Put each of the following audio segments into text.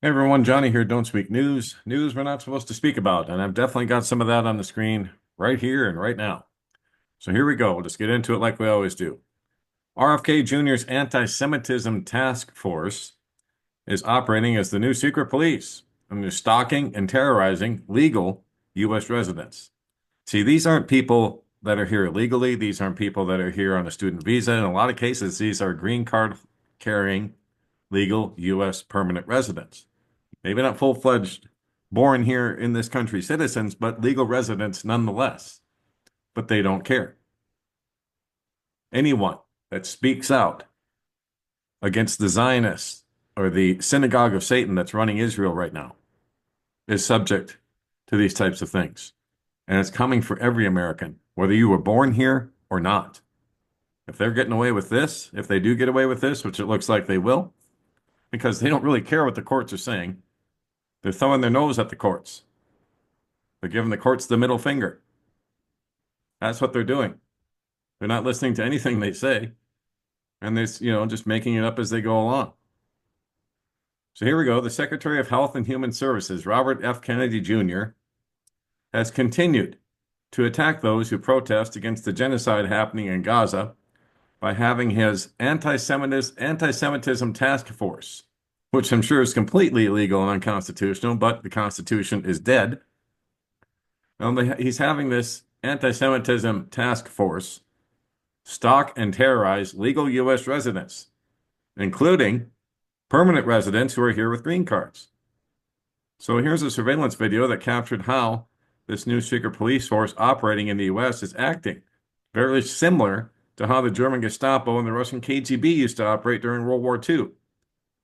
Hey everyone, Johnny here. Don't speak news. News we're not supposed to speak about. And I've definitely got some of that on the screen right here and right now. So here we go. We'll just get into it like we always do. RFK Jr.'s Anti-Semitism Task Force is operating as the new secret police, and they're stalking and terrorizing legal U.S. residents. See, these aren't people that are here illegally. These aren't people that are here on a student visa. In a lot of cases, these are green card carrying legal U.S. permanent residents. Maybe not full-fledged, born here in this country citizens, but legal residents nonetheless. But they don't care. Anyone that speaks out against the Zionists or the synagogue of Satan that's running Israel right now is subject to these types of things. And it's coming for every American, whether you were born here or not. If they're getting away with this, if they do get away with this, which it looks like they will, because they don't really care what the courts are saying, they're throwing their nose at the courts. They're giving the courts the middle finger. That's what they're doing. They're not listening to anything they say, and they're, just making it up as they go along. So here we go. The Secretary of Health and Human Services, Robert F. Kennedy Jr., has continued to attack those who protest against the genocide happening in Gaza by having his anti-Semitism task force, which I'm sure is completely illegal and unconstitutional, but the Constitution is dead. He's having this anti-Semitism task force stalk and terrorize legal U.S. residents, including permanent residents who are here with green cards. So here's a surveillance video that captured how this new secret police force operating in the U.S. is acting, very similar to how the German Gestapo and the Russian KGB used to operate during World War II,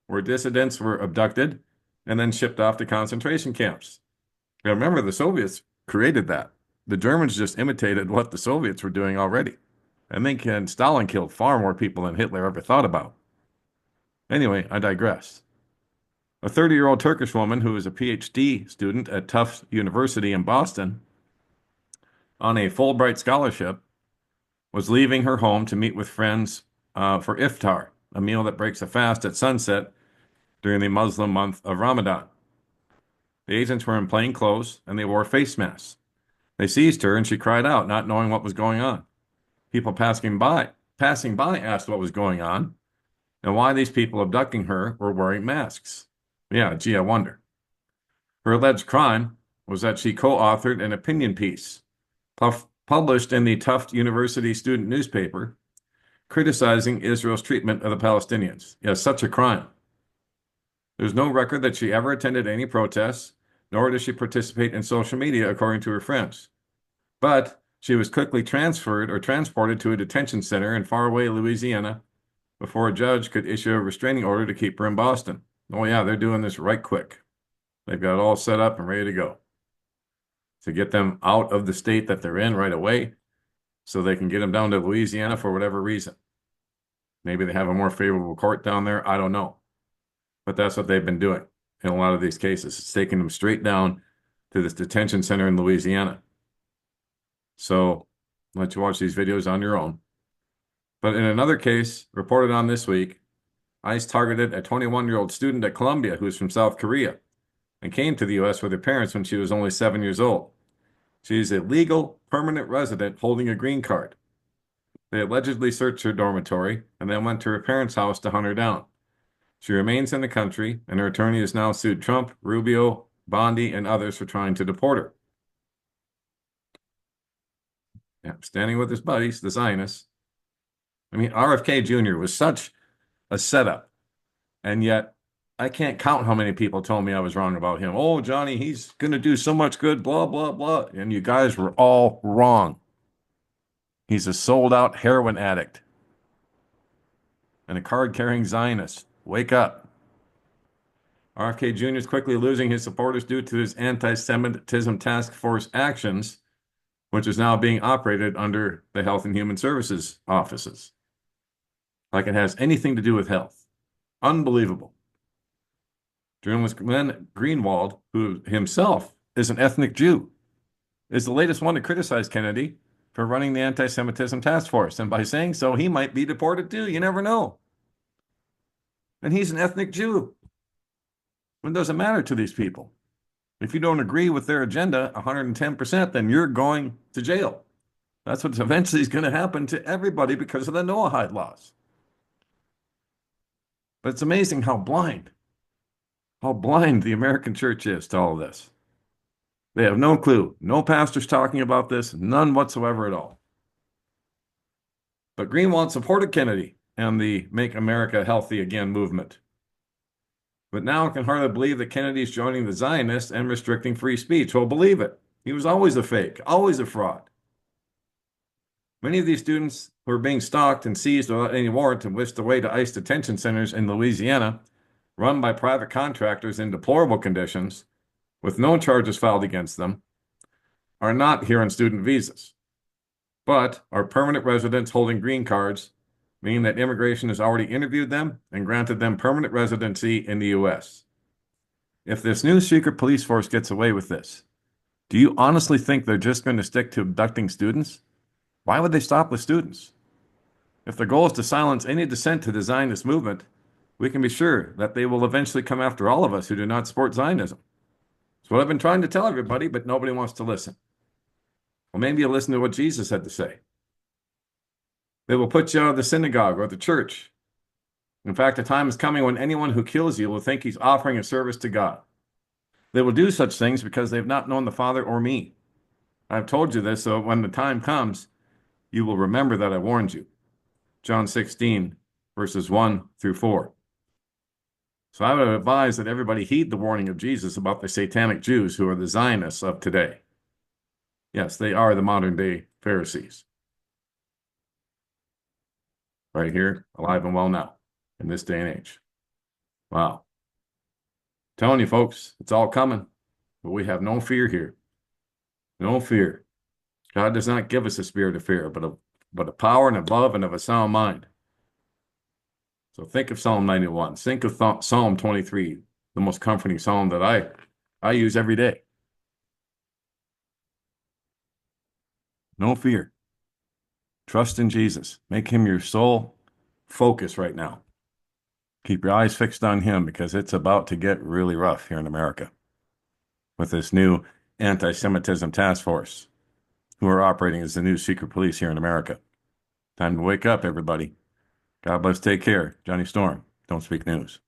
where dissidents were abducted and then shipped off to concentration camps. Now remember, the Soviets created that. The Germans just imitated what the Soviets were doing already. I think Stalin killed far more people than Hitler ever thought about. Anyway, I digress. A 30-year-old Turkish woman who is a PhD student at Tufts University in Boston on a Fulbright scholarship was leaving her home to meet with friends for iftar, a meal that breaks a fast at sunset during the Muslim month of Ramadan. The agents were in plain clothes and they wore face masks. They seized her and she cried out, not knowing what was going on. People passing by asked what was going on and why these people abducting her were wearing masks. Yeah, gee, I wonder. Her alleged crime was that she co-authored an opinion piece published in the Tufts University student newspaper criticizing Israel's treatment of the Palestinians. Yes, such a crime. There's no record that she ever attended any protests, nor does she participate in social media, according to her friends. But she was quickly transferred or transported to a detention center in faraway Louisiana before a judge could issue a restraining order to keep her in Boston. Oh yeah, they're doing this right quick. They've got it all set up and ready to go to get them out of the state that they're in right away so they can get them down to Louisiana for whatever reason. Maybe they have a more favorable court down there. I don't know. But that's what they've been doing in a lot of these cases. It's taking them straight down to this detention center in Louisiana. So I'll let you watch these videos on your own. But in another case reported on this week, ICE targeted a 21-year-old student at Columbia who is from South Korea and came to the U.S. with her parents when she was only 7 years old. She is a legal permanent resident holding a green card. They allegedly searched her dormitory and then went to her parents' house to hunt her down. She remains in the country, and her attorney has now sued Trump, Rubio, Bondi, and others for trying to deport her. Yeah, standing with his buddies, the Zionists. I mean, RFK Jr. was such a setup, and yet I can't count how many people told me I was wrong about him. Oh, Johnny, he's going to do so much good, blah, blah, blah. And you guys were all wrong. He's a sold-out heroin addict and a card-carrying Zionist. Wake up. RFK Jr. is quickly losing his supporters due to his anti-Semitism task force actions, which is now being operated under the Health and Human Services offices. Like it has anything to do with health. Unbelievable. Journalist Glenn Greenwald, who himself is an ethnic Jew, is the latest one to criticize Kennedy for running the anti-Semitism task force. And by saying so, he might be deported too. You never know. And he's an ethnic Jew. It doesn't matter to these people. If you don't agree with their agenda 110%, then you're going to jail. That's what eventually is going to happen to everybody because of the Noahide laws. But it's amazing how blind the American church is to all of this. They have no clue. No pastors talking about this, none whatsoever at all. But Greenwald supported Kennedy and the Make America Healthy Again movement. But now I can hardly believe that Kennedy's joining the Zionists and restricting free speech. Well, believe it. He was always a fake, always a fraud. Many of these students who are being stalked and seized without any warrant and whisked away to ICE detention centers in Louisiana, run by private contractors in deplorable conditions, with no charges filed against them, are not here on student visas, but are permanent residents holding green cards, meaning that immigration has already interviewed them and granted them permanent residency in the U.S. If this new secret police force gets away with this, do you honestly think they're just going to stick to abducting students? Why would they stop with students? If the goal is to silence any dissent to the Zionist movement, we can be sure that they will eventually come after all of us who do not support Zionism. That's what I've been trying to tell everybody, but nobody wants to listen. Well, maybe you'll listen to what Jesus had to say. They will put you out of the synagogue or the church. In fact, a time is coming when anyone who kills you will think he's offering a service to God. They will do such things because they've not known the Father or me. I've told you this, so when the time comes, you will remember that I warned you. John 16, verses 1 through 4. So I would advise that everybody heed the warning of Jesus about the satanic Jews who are the Zionists of today. Yes, they are the modern day Pharisees. Right here, alive and well now, in this day and age. Wow. Telling you folks, it's all coming, but we have no fear here. No fear. God does not give us a spirit of fear, but a power and of love and of a sound mind. So think of Psalm 91. Think of Psalm 23, the most comforting psalm that I use every day. No fear. Trust in Jesus. Make him your sole focus right now. Keep your eyes fixed on him because it's about to get really rough here in America with this new anti-Semitism task force who are operating as the new secret police here in America. Time to wake up, everybody. God bless. Take care. Johnny Storm. Don't Speak News.